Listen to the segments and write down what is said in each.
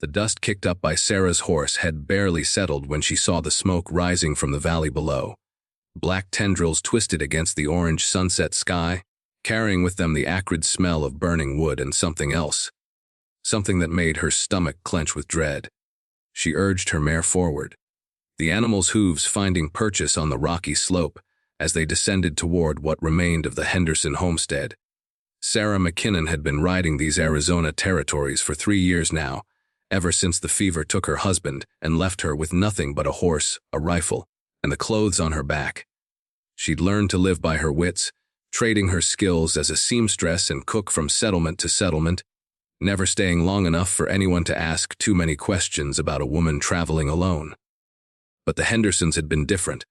The dust kicked up by Sarah's horse had barely settled when she saw the smoke rising from the valley below. Black tendrils twisted against the orange sunset sky, carrying with them the acrid smell of burning wood and something else. Something that made her stomach clench with dread. She urged her mare forward, the animal's hooves finding purchase on the rocky slope as they descended toward what remained of the Henderson homestead. Sarah McKinnon had been riding these Arizona territories for 3 years now, ever since the fever took her husband and left her with nothing but a horse, a rifle, and the clothes on her back. She'd learned to live by her wits, trading her skills as a seamstress and cook from settlement to settlement, never staying long enough for anyone to ask too many questions about a woman traveling alone. But the Hendersons had been different.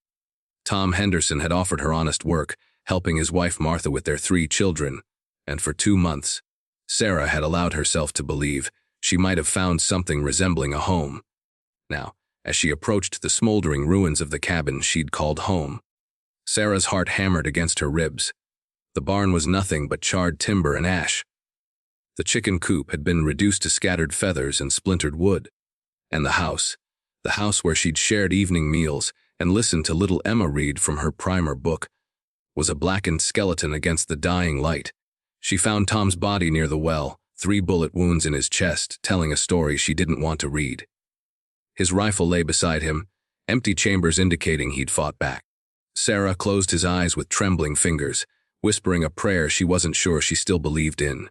Tom Henderson had offered her honest work, helping his wife Martha with their 3 children, and for 2 months, Sarah had allowed herself to believe she might have found something resembling a home. Now, as she approached the smoldering ruins of the cabin she'd called home, Sarah's heart hammered against her ribs. The barn was nothing but charred timber and ash. The chicken coop had been reduced to scattered feathers and splintered wood. And the house where she'd shared evening meals and listened to little Emma read from her primer book, was a blackened skeleton against the dying light. She found Tom's body near the well, 3 bullet wounds in his chest, telling a story she didn't want to read. His rifle lay beside him, empty chambers indicating he'd fought back. Sarah closed his eyes with trembling fingers, whispering a prayer she wasn't sure she still believed in.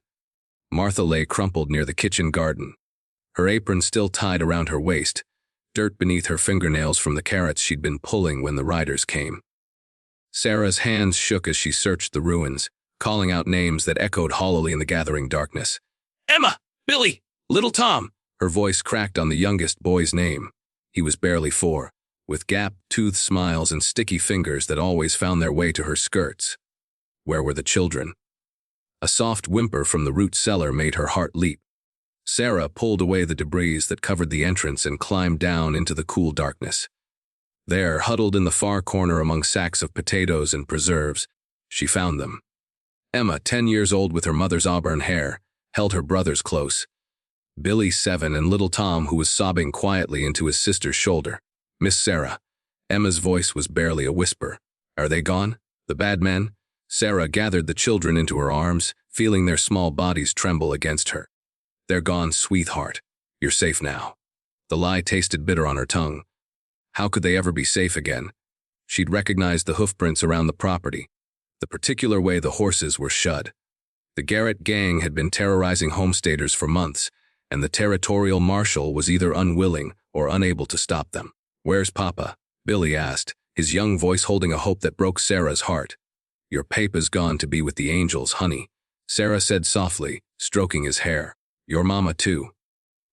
Martha lay crumpled near the kitchen garden, her apron still tied around her waist, dirt beneath her fingernails from the carrots she'd been pulling when the riders came. Sarah's hands shook as she searched the ruins, calling out names that echoed hollowly in the gathering darkness. "Emma! Billy! Little Tom!" Her voice cracked on the youngest boy's name. He was barely 4, with gap-toothed smiles and sticky fingers that always found their way to her skirts. Where were the children? A soft whimper from the root cellar made her heart leap. Sarah pulled away the debris that covered the entrance and climbed down into the cool darkness. There, huddled in the far corner among sacks of potatoes and preserves, she found them. Emma, 10 years old with her mother's auburn hair, held her brothers close. Billy, 7, and little Tom, who was sobbing quietly into his sister's shoulder. "Miss Sarah." Emma's voice was barely a whisper. "Are they gone? The bad men?" Sarah gathered the children into her arms, feeling their small bodies tremble against her. "They're gone, sweetheart. You're safe now." The lie tasted bitter on her tongue. How could they ever be safe again? She'd recognized the hoofprints around the property, the particular way the horses were shod. The Garrett gang had been terrorizing homesteaders for months, and the territorial marshal was either unwilling or unable to stop them. "Where's Papa?" Billy asked, his young voice holding a hope that broke Sarah's heart. "Your papa's gone to be with the angels, honey," Sarah said softly, stroking his hair. "Your mama, too."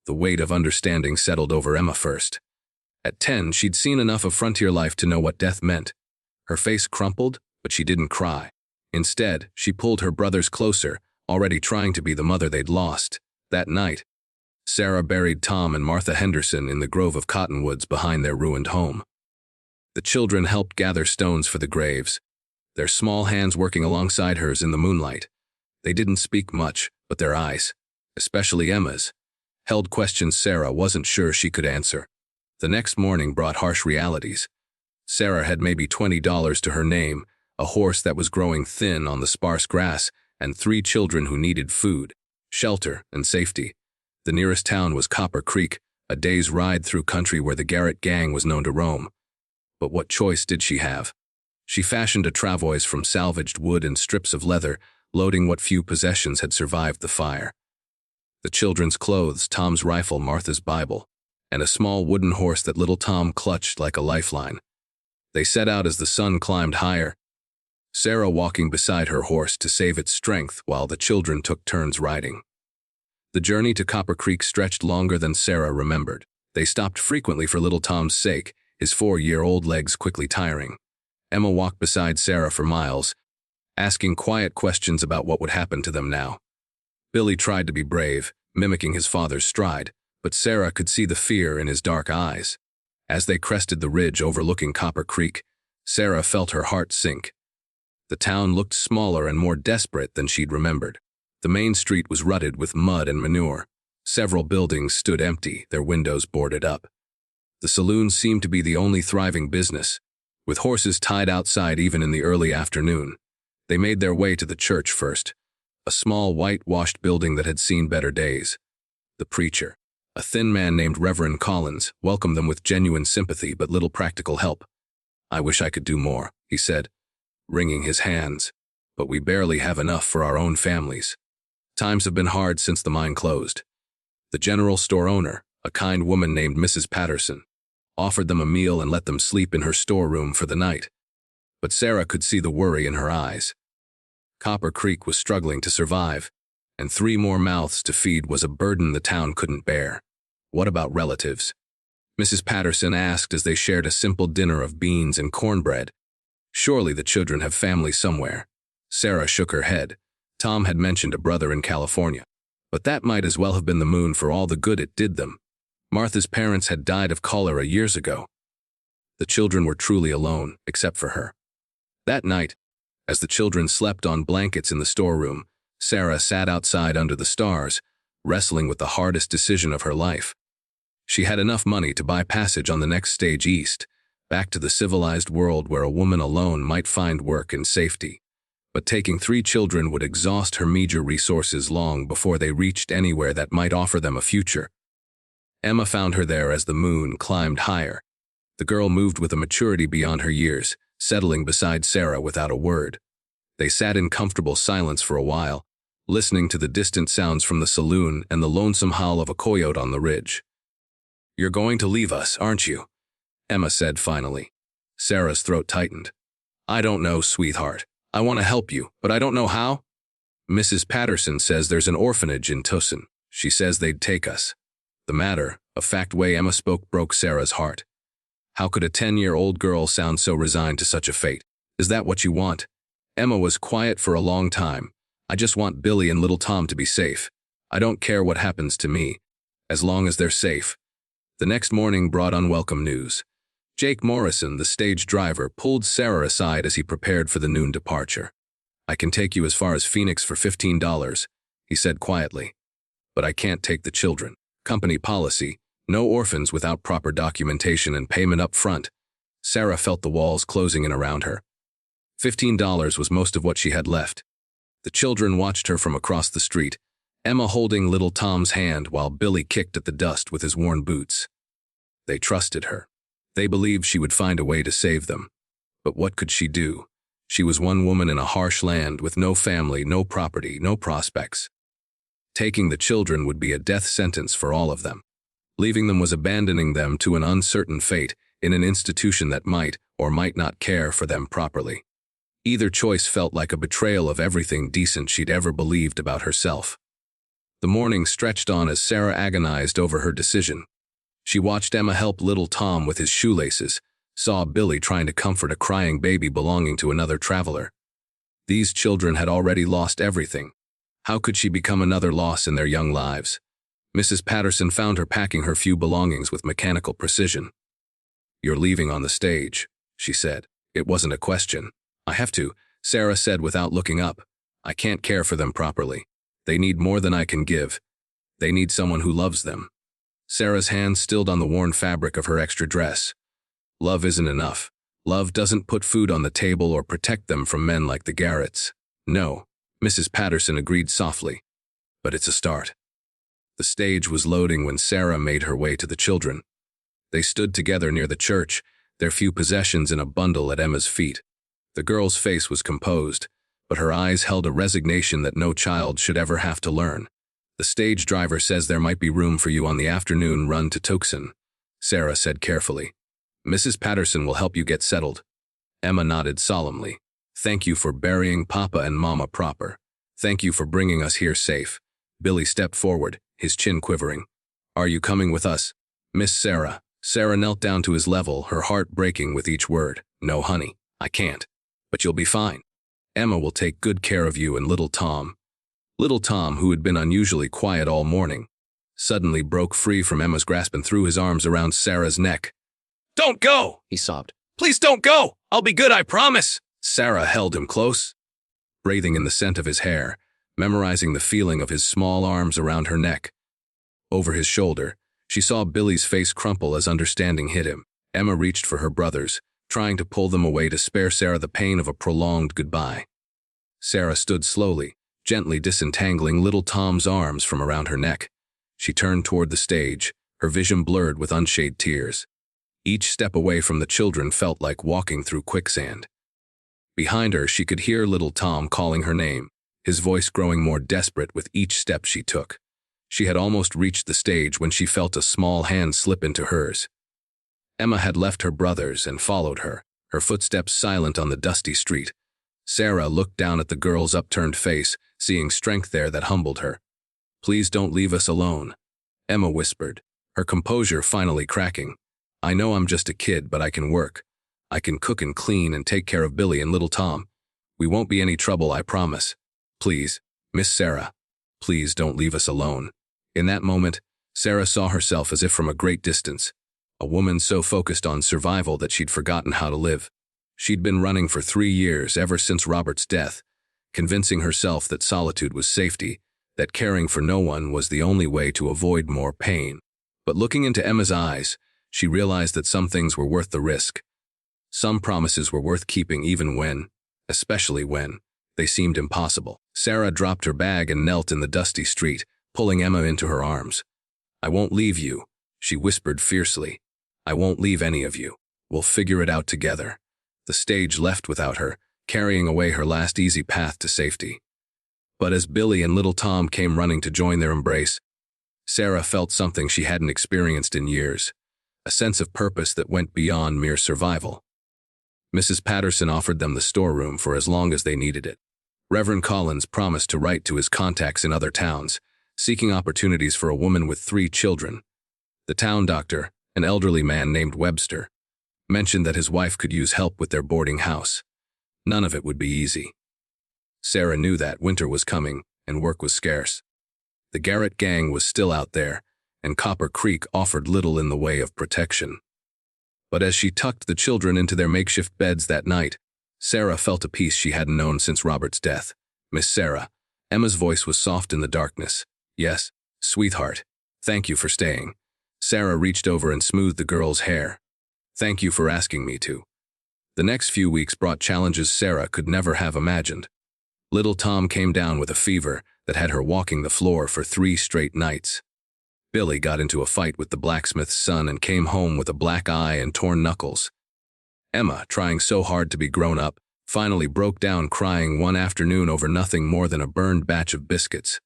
The weight of understanding settled over Emma first. At 10, she'd seen enough of frontier life to know what death meant. Her face crumpled, but she didn't cry. Instead, she pulled her brothers closer, already trying to be the mother they'd lost. That night, Sarah buried Tom and Martha Henderson in the grove of cottonwoods behind their ruined home. The children helped gather stones for the graves, their small hands working alongside hers in the moonlight. They didn't speak much, but their eyes, especially Emma's, held questions Sarah wasn't sure she could answer. The next morning brought harsh realities. Sarah had maybe $20 to her name, a horse that was growing thin on the sparse grass, and 3 children who needed food, shelter, and safety. The nearest town was Copper Creek, a day's ride through country where the Garrett gang was known to roam. But what choice did she have? She fashioned a travois from salvaged wood and strips of leather, loading what few possessions had survived the fire. The children's clothes, Tom's rifle, Martha's Bible, and a small wooden horse that little Tom clutched like a lifeline. They set out as the sun climbed higher, Sarah walking beside her horse to save its strength while the children took turns riding. The journey to Copper Creek stretched longer than Sarah remembered. They stopped frequently for little Tom's sake, his 4-year-old legs quickly tiring. Emma walked beside Sarah for miles, asking quiet questions about what would happen to them now. Billy tried to be brave, mimicking his father's stride, but Sarah could see the fear in his dark eyes. As they crested the ridge overlooking Copper Creek, Sarah felt her heart sink. The town looked smaller and more desperate than she'd remembered. The main street was rutted with mud and manure. Several buildings stood empty, their windows boarded up. The saloon seemed to be the only thriving business, with horses tied outside even in the early afternoon. They made their way to the church first, a small whitewashed building that had seen better days. The preacher, a thin man named Reverend Collins, welcomed them with genuine sympathy but little practical help. "I wish I could do more," he said, wringing his hands, "but we barely have enough for our own families. Times have been hard since the mine closed." The general store owner, a kind woman named Mrs. Patterson, offered them a meal and let them sleep in her storeroom for the night. But Sarah could see the worry in her eyes. Copper Creek was struggling to survive, and 3 more mouths to feed was a burden the town couldn't bear. "What about relatives?" Mrs. Patterson asked as they shared a simple dinner of beans and cornbread. "Surely the children have family somewhere." Sarah shook her head. Tom had mentioned a brother in California, but that might as well have been the moon for all the good it did them. Martha's parents had died of cholera years ago. The children were truly alone, except for her. That night, as the children slept on blankets in the storeroom, Sarah sat outside under the stars, wrestling with the hardest decision of her life. She had enough money to buy passage on the next stage east, back to the civilized world where a woman alone might find work and safety. But taking 3 children would exhaust her meager resources long before they reached anywhere that might offer them a future. Emma found her there as the moon climbed higher. The girl moved with a maturity beyond her years, settling beside Sarah without a word. They sat in comfortable silence for a while, listening to the distant sounds from the saloon and the lonesome howl of a coyote on the ridge. "You're going to leave us, aren't you?" Emma said finally. Sarah's throat tightened. "I don't know, sweetheart. I want to help you, but I don't know how." "Mrs. Patterson says there's an orphanage in Tucson. She says they'd take us." The matter-of-fact way Emma spoke broke Sarah's heart. How could a 10-year-old girl sound so resigned to such a fate? "Is that what you want?" Emma was quiet for a long time. "I just want Billy and little Tom to be safe. I don't care what happens to me, as long as they're safe." The next morning brought unwelcome news. Jake Morrison, the stage driver, pulled Sarah aside as he prepared for the noon departure. "I can take you as far as Phoenix for $15, he said quietly. "But I can't take the children. Company policy, no orphans without proper documentation and payment up front." Sarah felt the walls closing in around her. $15 was most of what she had left. The children watched her from across the street, Emma holding little Tom's hand while Billy kicked at the dust with his worn boots. They trusted her. They believed she would find a way to save them. But what could she do? She was one woman in a harsh land with no family, no property, no prospects. Taking the children would be a death sentence for all of them. Leaving them was abandoning them to an uncertain fate in an institution that might or might not care for them properly. Either choice felt like a betrayal of everything decent she'd ever believed about herself. The morning stretched on as Sarah agonized over her decision. She watched Emma help little Tom with his shoelaces, saw Billy trying to comfort a crying baby belonging to another traveler. These children had already lost everything. How could she become another loss in their young lives? Mrs. Patterson found her packing her few belongings with mechanical precision. "You're leaving on the stage," she said. It wasn't a question. "I have to," Sarah said without looking up. "I can't care for them properly. They need more than I can give. They need someone who loves them." Sarah's hand stilled on the worn fabric of her extra dress. "Love isn't enough. Love doesn't put food on the table or protect them from men like the Garretts." "No," Mrs. Patterson agreed softly. "But it's a start." The stage was loading when Sarah made her way to the children. They stood together near the church, their few possessions in a bundle at Emma's feet. The girl's face was composed, but her eyes held a resignation that no child should ever have to learn. "The stage driver says there might be room for you on the afternoon run to Tucson," Sarah said carefully. "Mrs. Patterson will help you get settled." Emma nodded solemnly. "Thank you for burying Papa and Mama proper. Thank you for bringing us here safe." Billy stepped forward, his chin quivering. "Are you coming with us, Miss Sarah?" Sarah knelt down to his level, her heart breaking with each word. "No, honey, I can't. But you'll be fine. Emma will take good care of you and little Tom." Little Tom, who had been unusually quiet all morning, suddenly broke free from Emma's grasp and threw his arms around Sarah's neck. "Don't go!" he sobbed. "Please don't go! I'll be good, I promise!" Sarah held him close, breathing in the scent of his hair, memorizing the feeling of his small arms around her neck. Over his shoulder, she saw Billy's face crumple as understanding hit him. Emma reached for her brothers, trying to pull them away to spare Sarah the pain of a prolonged goodbye. Sarah stood slowly, gently disentangling little Tom's arms from around her neck. She turned toward the stage, her vision blurred with unshed tears. Each step away from the children felt like walking through quicksand. Behind her, she could hear little Tom calling her name, his voice growing more desperate with each step she took. She had almost reached the stage when she felt a small hand slip into hers. Emma had left her brothers and followed her, her footsteps silent on the dusty street. Sarah looked down at the girl's upturned face, seeing strength there that humbled her. "Please don't leave us alone," Emma whispered, her composure finally cracking. "I know I'm just a kid, but I can work. I can cook and clean and take care of Billy and little Tom. We won't be any trouble, I promise. Please, Miss Sarah, please don't leave us alone." In that moment, Sarah saw herself as if from a great distance, a woman so focused on survival that she'd forgotten how to live. She'd been running for 3 years, ever since Robert's death, convincing herself that solitude was safety, that caring for no one was the only way to avoid more pain. But looking into Emma's eyes, she realized that some things were worth the risk. Some promises were worth keeping even when, especially when, they seemed impossible. Sarah dropped her bag and knelt in the dusty street, pulling Emma into her arms. "I won't leave you," she whispered fiercely. "I won't leave any of you. We'll figure it out together." The stage left without her, carrying away her last easy path to safety. But as Billy and little Tom came running to join their embrace, Sarah felt something she hadn't experienced in years, a sense of purpose that went beyond mere survival. Mrs. Patterson offered them the storeroom for as long as they needed it. Reverend Collins promised to write to his contacts in other towns, seeking opportunities for a woman with 3 children. The town doctor, an elderly man named Webster, mentioned that his wife could use help with their boarding house. None of it would be easy. Sarah knew that winter was coming and work was scarce. The Garrett gang was still out there, and Copper Creek offered little in the way of protection. But as she tucked the children into their makeshift beds that night, Sarah felt a peace she hadn't known since Robert's death. "Miss Sarah," Emma's voice was soft in the darkness. "Yes, sweetheart. Thank you for staying." Sarah reached over and smoothed the girl's hair. "Thank you for asking me to." The next few weeks brought challenges Sarah could never have imagined. Little Tom came down with a fever that had her walking the floor for 3 straight nights. Billy got into a fight with the blacksmith's son and came home with a black eye and torn knuckles. Emma, trying so hard to be grown up, finally broke down crying one afternoon over nothing more than a burned batch of biscuits.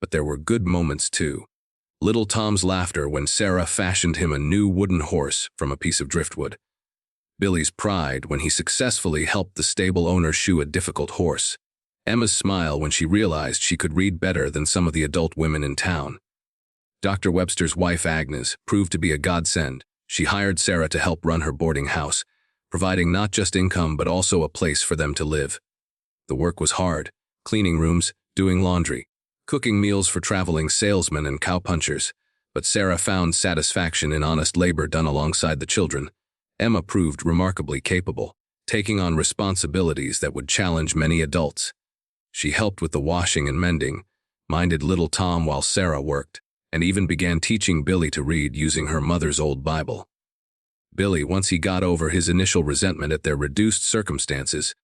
But there were good moments too. Little Tom's laughter when Sarah fashioned him a new wooden horse from a piece of driftwood. Billy's pride when he successfully helped the stable owner shoe a difficult horse. Emma's smile when she realized she could read better than some of the adult women in town. Dr. Webster's wife, Agnes, proved to be a godsend. She hired Sarah to help run her boarding house, providing not just income but also a place for them to live. The work was hard, cleaning rooms, doing laundry, cooking meals for traveling salesmen and cowpunchers, but Sarah found satisfaction in honest labor done alongside the children. Emma proved remarkably capable, taking on responsibilities that would challenge many adults. She helped with the washing and mending, minded little Tom while Sarah worked, and even began teaching Billy to read using her mother's old Bible. Billy, once he got over his initial resentment at their reduced circumstances,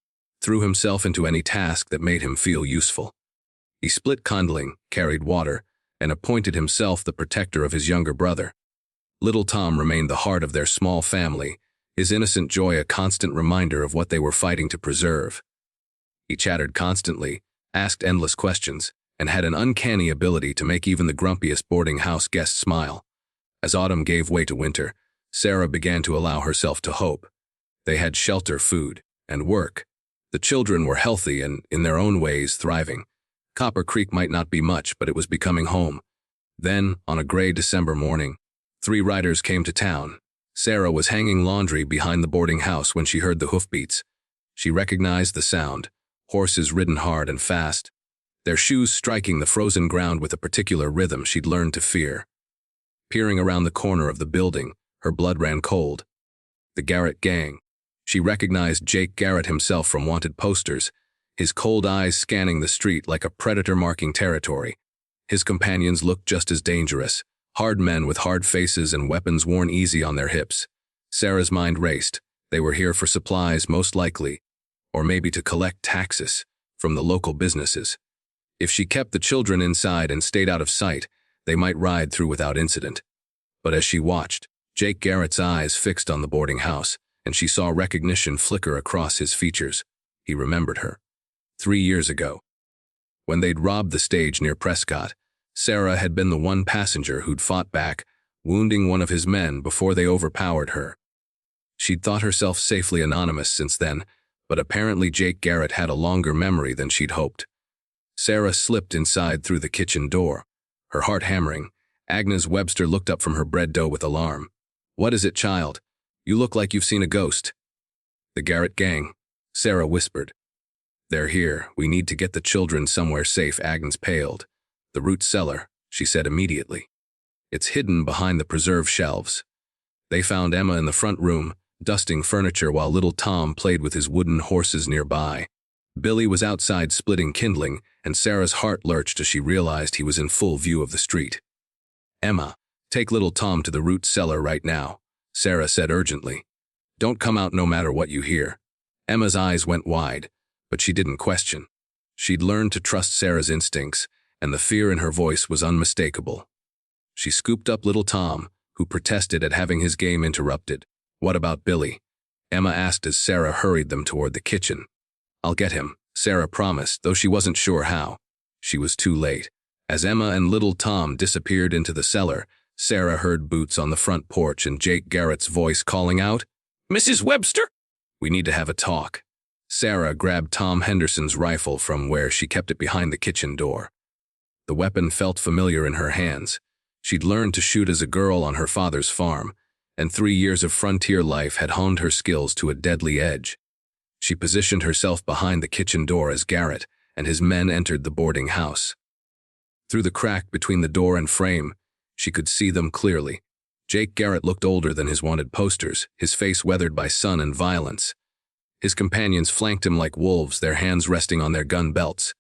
threw himself into any task that made him feel useful. He split kindling, carried water, and appointed himself the protector of his younger brother. Little Tom remained the heart of their small family, his innocent joy a constant reminder of what they were fighting to preserve. He chattered constantly, asked endless questions, and had an uncanny ability to make even the grumpiest boarding house guest smile. As autumn gave way to winter, Sarah began to allow herself to hope. They had shelter, food, and work. The children were healthy and, in their own ways, thriving. Copper Creek might not be much, but it was becoming home. Then, on a gray December morning, 3 riders came to town. Sarah was hanging laundry behind the boarding house when she heard the hoofbeats. She recognized the sound, horses ridden hard and fast, their shoes striking the frozen ground with a particular rhythm she'd learned to fear. Peering around the corner of the building, her blood ran cold. The Garrett gang. She recognized Jake Garrett himself from wanted posters, his cold eyes scanning the street like a predator marking territory. His companions looked just as dangerous, hard men with hard faces and weapons worn easy on their hips. Sarah's mind raced. They were here for supplies, most likely, or maybe to collect taxes from the local businesses. If she kept the children inside and stayed out of sight, they might ride through without incident. But as she watched, Jake Garrett's eyes fixed on the boarding house, and she saw recognition flicker across his features. He remembered her. 3 years ago, when they'd robbed the stage near Prescott, Sarah had been the one passenger who'd fought back, wounding one of his men before they overpowered her. She'd thought herself safely anonymous since then, but apparently Jake Garrett had a longer memory than she'd hoped. Sarah slipped inside through the kitchen door. Her heart hammering, Agnes Webster looked up from her bread dough with alarm. "What is it, child? You look like you've seen a ghost." "The Garrett gang," Sarah whispered. "They're here. We need to get the children somewhere safe." Agnes paled. "The root cellar," she said immediately. "It's hidden behind the preserve shelves." They found Emma in the front room, dusting furniture while little Tom played with his wooden horses nearby. Billy was outside splitting kindling, and Sarah's heart lurched as she realized he was in full view of the street. "Emma, take little Tom to the root cellar right now," Sarah said urgently. "Don't come out no matter what you hear." Emma's eyes went wide, but she didn't question. She'd learned to trust Sarah's instincts, and the fear in her voice was unmistakable. She scooped up little Tom, who protested at having his game interrupted. "What about Billy?" Emma asked as Sarah hurried them toward the kitchen. "I'll get him," Sarah promised, though she wasn't sure how. She was too late. As Emma and little Tom disappeared into the cellar, Sarah heard boots on the front porch and Jake Garrett's voice calling out, "Mrs. Webster?" "We need to have a talk." Sarah grabbed Tom Henderson's rifle from where she kept it behind the kitchen door. The weapon felt familiar in her hands. She'd learned to shoot as a girl on her father's farm, and 3 years of frontier life had honed her skills to a deadly edge. She positioned herself behind the kitchen door as Garrett and his men entered the boarding house. Through the crack between the door and frame, she could see them clearly. Jake Garrett looked older than his wanted posters, his face weathered by sun and violence. His companions flanked him like wolves, their hands resting on their gun belts.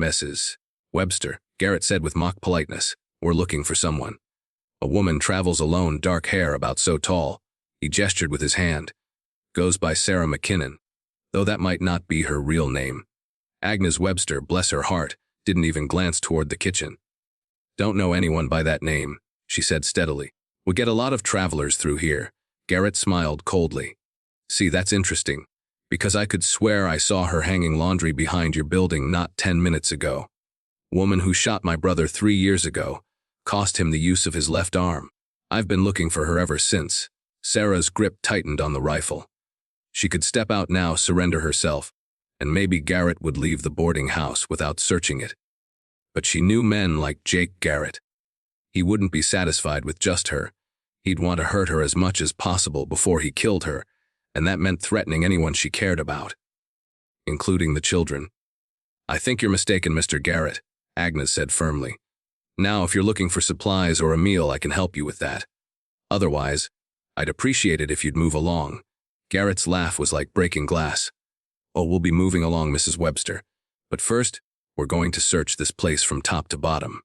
"Mrs. Webster," Garrett said with mock politeness, "we're looking for someone. A woman travels alone, dark hair, about so tall." He gestured with his hand. "Goes by Sarah McKinnon, though that might not be her real name." Agnes Webster, bless her heart, didn't even glance toward the kitchen. "Don't know anyone by that name," she said steadily. "We get a lot of travelers through here." Garrett smiled coldly. "See, that's interesting, because I could swear I saw her hanging laundry behind your building not 10 minutes ago. Woman who shot my brother 3 years ago, cost him the use of his left arm. I've been looking for her ever since." Sarah's grip tightened on the rifle. She could step out now, surrender herself, and maybe Garrett would leave the boarding house without searching it. But she knew men like Jake Garrett. He wouldn't be satisfied with just her. He'd want to hurt her as much as possible before he killed her, and that meant threatening anyone she cared about, including the children. "I think you're mistaken, Mr. Garrett," Agnes said firmly. "Now, if you're looking for supplies or a meal, I can help you with that. Otherwise, I'd appreciate it if you'd move along." Garrett's laugh was like breaking glass. "Oh, we'll be moving along, Mrs. Webster. But first, we're going to search this place from top to bottom."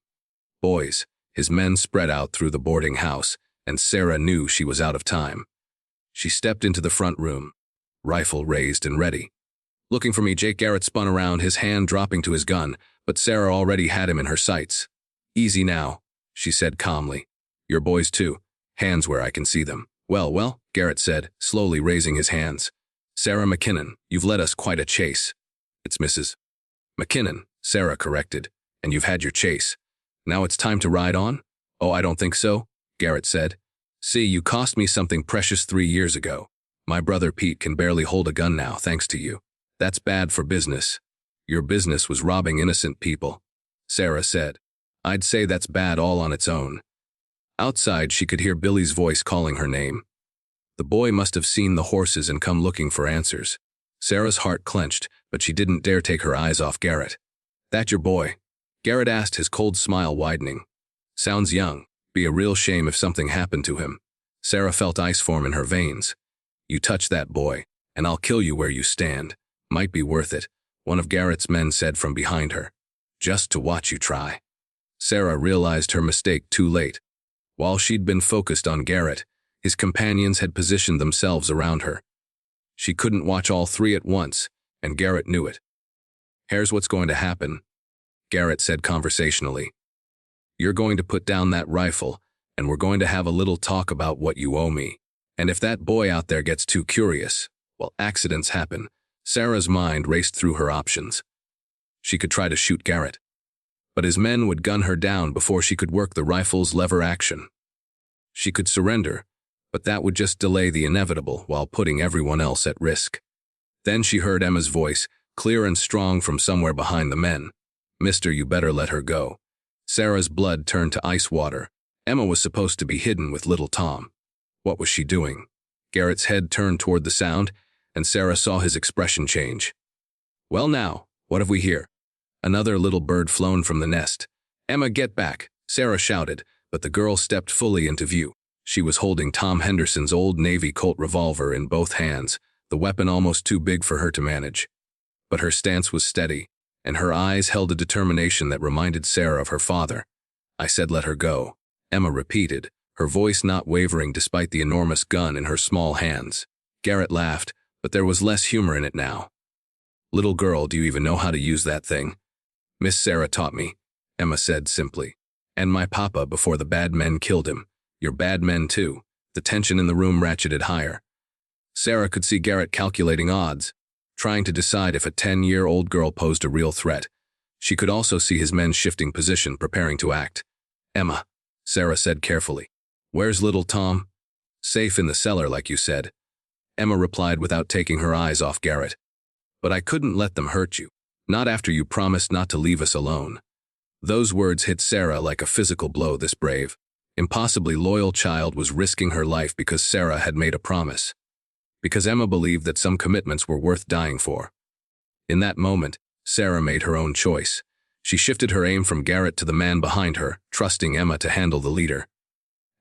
"Boys," his men spread out through the boarding house, and Sarah knew she was out of time. She stepped into the front room, rifle raised and ready. "Looking for me?" Jake Garrett spun around, his hand dropping to his gun, but Sarah already had him in her sights. "Easy now," she said calmly. "Your boys too. Hands where I can see them." Well, Garrett said, slowly raising his hands. "Sarah McKinnon, you've led us quite a chase." "It's Mrs. McKinnon," Sarah corrected, "and you've had your chase. Now it's time to ride on?" "Oh, I don't think so," Garrett said. "See, you cost me something precious 3 years ago. My brother Pete can barely hold a gun now, thanks to you. That's bad for business." "Your business was robbing innocent people," Sarah said. "I'd say that's bad all on its own." Outside, she could hear Billy's voice calling her name. The boy must have seen the horses and come looking for answers. Sarah's heart clenched, but she didn't dare take her eyes off Garrett. "That your boy?" Garrett asked, his cold smile widening. "Sounds young. Be a real shame if something happened to him." Sarah felt ice form in her veins. "You touch that boy, and I'll kill you where you stand. Might be worth it," one of Garrett's men said from behind her. "Just to watch you try." Sarah realized her mistake too late. While she'd been focused on Garrett, his companions had positioned themselves around her. She couldn't watch all three at once, and Garrett knew it. "Here's what's going to happen," Garrett said conversationally. "You're going to put down that rifle, and we're going to have a little talk about what you owe me. And if that boy out there gets too curious, well, accidents happen." Sarah's mind raced through her options. She could try to shoot Garrett, but his men would gun her down before she could work the rifle's lever action. She could surrender, but that would just delay the inevitable while putting everyone else at risk. Then she heard Emma's voice, clear and strong from somewhere behind the men. "Mister, you better let her go." Sarah's blood turned to ice water. Emma was supposed to be hidden with little Tom. What was she doing? Garrett's head turned toward the sound, and Sarah saw his expression change. "Well now, what have we here?" Another little bird flown from the nest. "Emma, get back," Sarah shouted, but the girl stepped fully into view. She was holding Tom Henderson's old Navy Colt revolver in both hands, the weapon almost too big for her to manage. But her stance was steady, and her eyes held a determination that reminded Sarah of her father. "I said let her go," Emma repeated, her voice not wavering despite the enormous gun in her small hands. Garrett laughed, but there was less humor in it now. "Little girl, do you even know how to use that thing?" "Miss Sarah taught me," Emma said simply. "And my papa before the bad men killed him. You're bad men too." The tension in the room ratcheted higher. Sarah could see Garrett calculating odds, trying to decide if a 10-year-old girl posed a real threat. She could also see his men shifting position, preparing to act. "Emma," Sarah said carefully. "Where's little Tom?" "Safe in the cellar, like you said," Emma replied without taking her eyes off Garrett. "But I couldn't let them hurt you. Not after you promised not to leave us alone." Those words hit Sarah like a physical blow. This brave, impossibly loyal child was risking her life because Sarah had made a promise. Because Emma believed that some commitments were worth dying for. In that moment, Sarah made her own choice. She shifted her aim from Garrett to the man behind her, trusting Emma to handle the leader.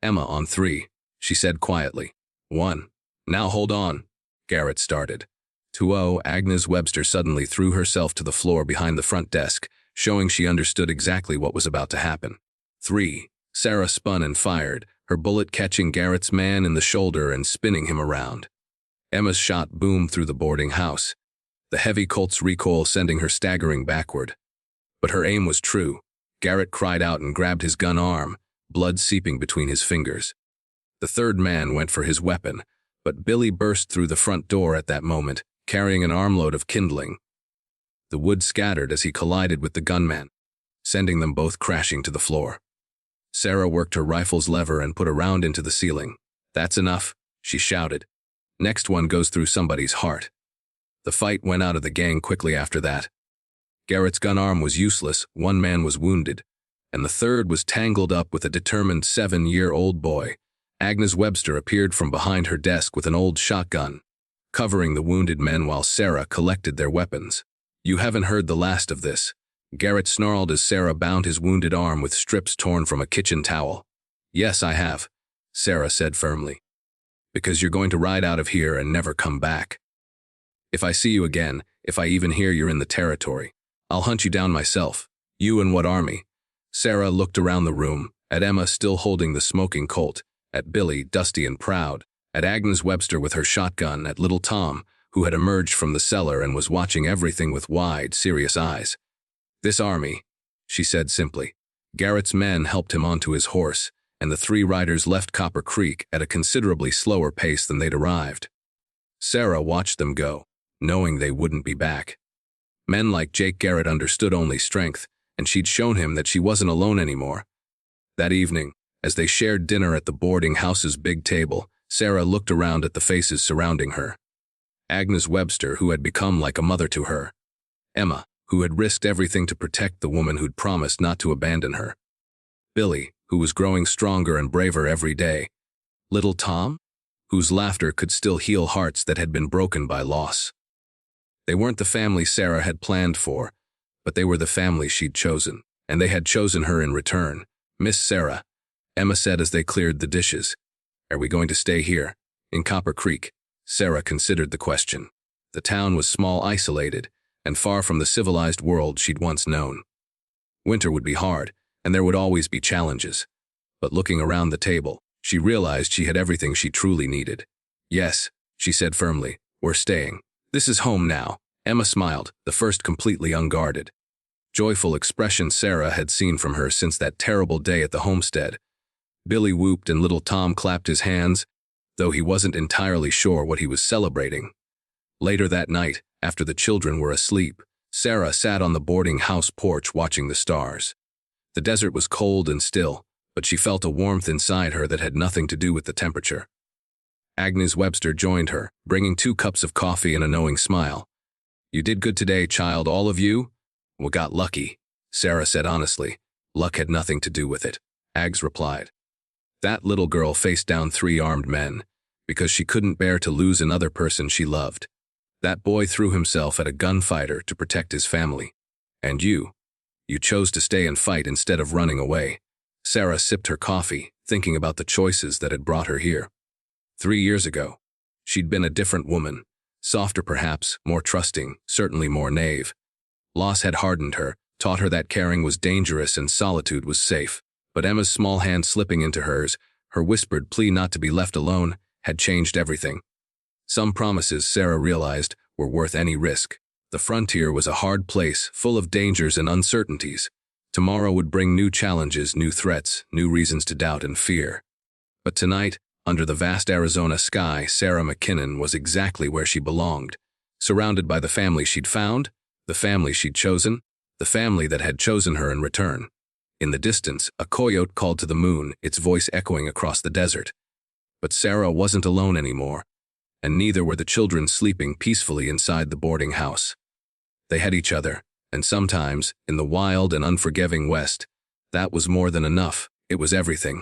"Emma, on 3, she said quietly. 1. "Now hold on," Garrett started. 2-0, Agnes Webster suddenly threw herself to the floor behind the front desk, showing she understood exactly what was about to happen. 3. Sarah spun and fired, her bullet catching Garrett's man in the shoulder and spinning him around. Emma's shot boomed through the boarding house, the heavy Colt's recoil sending her staggering backward. But her aim was true. Garrett cried out and grabbed his gun arm, blood seeping between his fingers. The third man went for his weapon, but Billy burst through the front door at that moment, carrying an armload of kindling. The wood scattered as he collided with the gunman, sending them both crashing to the floor. Sarah worked her rifle's lever and put a round into the ceiling. "That's enough," she shouted. "Next one goes through somebody's heart." The fight went out of the gang quickly after that. Garrett's gun arm was useless, one man was wounded, and the third was tangled up with a determined 7-year-old boy. Agnes Webster appeared from behind her desk with an old shotgun, covering the wounded men while Sarah collected their weapons. "You haven't heard the last of this," Garrett snarled as Sarah bound his wounded arm with strips torn from a kitchen towel. "Yes, I have," Sarah said firmly. "Because you're going to ride out of here and never come back. If I see you again, if I even hear you're in the territory, I'll hunt you down myself." "You and what army?" Sarah looked around the room, at Emma still holding the smoking Colt, at Billy, dusty and proud, at Agnes Webster with her shotgun, at little Tom, who had emerged from the cellar and was watching everything with wide, serious eyes. "This army," she said simply. Garrett's men helped him onto his horse, and the 3 riders left Copper Creek at a considerably slower pace than they'd arrived. Sarah watched them go, knowing they wouldn't be back. Men like Jake Garrett understood only strength, and she'd shown him that she wasn't alone anymore. That evening, as they shared dinner at the boarding house's big table, Sarah looked around at the faces surrounding her. Agnes Webster, who had become like a mother to her. Emma, who had risked everything to protect the woman who'd promised not to abandon her. Billy, who was growing stronger and braver every day. Little Tom, whose laughter could still heal hearts that had been broken by loss. They weren't the family Sarah had planned for, but they were the family she'd chosen, and they had chosen her in return. "Miss Sarah," Emma said as they cleared the dishes. "Are we going to stay here, in Copper Creek?" Sarah considered the question. The town was small, isolated, and far from the civilized world she'd once known. Winter would be hard, and there would always be challenges. But looking around the table, she realized she had everything she truly needed. "Yes," she said firmly, "we're staying. This is home now." Emma smiled, the first completely unguarded. Joyful expression Sarah had seen from her since that terrible day at the homestead. Billy whooped and little Tom clapped his hands, though he wasn't entirely sure what he was celebrating. Later that night, after the children were asleep, Sarah sat on the boarding house porch watching the stars. The desert was cold and still, but she felt a warmth inside her that had nothing to do with the temperature. Agnes Webster joined her, bringing 2 cups of coffee and a knowing smile. "You did good today, child, all of you?" "We got lucky," Sarah said honestly. "Luck had nothing to do with it," Ags replied. That little girl faced down 3 armed men, because she couldn't bear to lose another person she loved. That boy threw himself at a gunfighter to protect his family. And you chose to stay and fight instead of running away. Sarah sipped her coffee, thinking about the choices that had brought her here. 3 years ago, she'd been a different woman, softer perhaps, more trusting, certainly more naive. Loss had hardened her, taught her that caring was dangerous and solitude was safe. But Emma's small hand slipping into hers, her whispered plea not to be left alone, had changed everything. Some promises, Sarah realized, were worth any risk. The frontier was a hard place, full of dangers and uncertainties. Tomorrow would bring new challenges, new threats, new reasons to doubt and fear. But tonight, under the vast Arizona sky, Sarah McKinnon was exactly where she belonged, surrounded by the family she'd found, the family she'd chosen, the family that had chosen her in return. In the distance, a coyote called to the moon, its voice echoing across the desert. But Sarah wasn't alone anymore, and neither were the children sleeping peacefully inside the boarding house. They had each other, and sometimes, in the wild and unforgiving West, that was more than enough. It was everything.